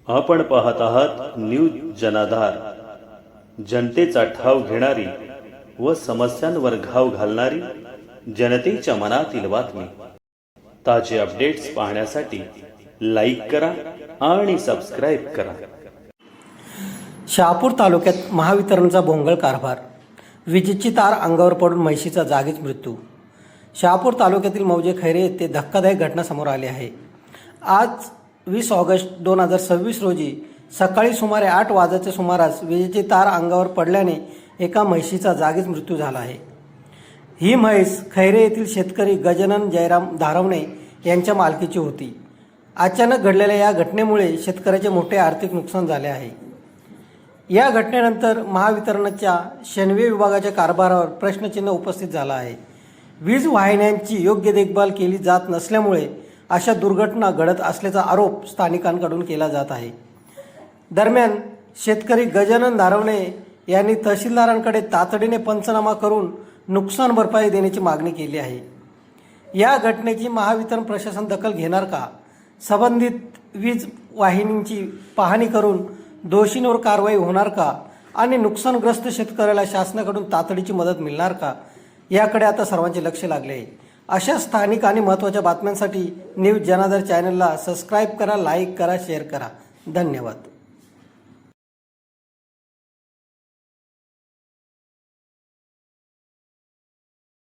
आपण पाहत आहात न्यूज जनाधार, जनतेचा ठाव घेणारी व समस्यांवर घाव घालणारी जनतेच्या मनातील बातमी। ताजे अपडेट्स पाहण्यासाठी लाईक करा आणि सबस्क्राइब करा। शहापूर तालुक्यात महावितरणचा भोंगळ कारभार, विजेची तार अंगावर पडून म्हैशीचा जागीच मृत्यू। शहापूर तालुक्यातील मौजे खैरे येथे धक्कादायक घटना समोर आली आहे। आज 20 ऑगस्ट 2026 रोजी सकाळी सुमारे 8 वाजेच्या सुमारास विजेची तार अंगावर पडल्याने एका म्हैशीचा जागीच मृत्यू झाला आहे। ही म्हैस खैरे येथील शेतकरी गजानन जयराम धारवणे यांच्या मालकीची होती। अचानक घडलेल्या या घटनेमुळे शेतकऱ्याचे मोठे आर्थिक नुकसान झाले आहे। या घटनेनंतर महावितरणच्या शेनवे विभागाच्या कारभारावर प्रश्नचिन्ह उपस्थित झाला आहे। वीज वाहिन्यांची योग्य देखभाल केली जात नसल्यामुळे अशा दुर्घटना घडत असल्याचा आरोप स्थानिकांकडून केला जात आहे। दरम्यान शेतकरी गजानन धारवणे यांनी तहसीलदारांकडे तातडीने पंचनामा करून नुकसान भरपाई देण्याची मागणी केली आहे। या घटनेची महावितरण प्रशासन दखल घेणार का? संबंधित वीज वाहिनींची पाहणी करून दोषींवर कारवाई होणार का? आणि नुकसानग्रस्त शेतकऱ्याला शासनाकडून तातडीची मदत मिळणार का? याकडे आता सर्वांचे लक्ष लागले आहे। अशा स्थानिक आणि महत्त्वाच्या बातम्यांसाठी न्यूज जनाधार चॅनलला सबस्क्राईब करा, लाईक करा, शेअर करा। धन्यवाद।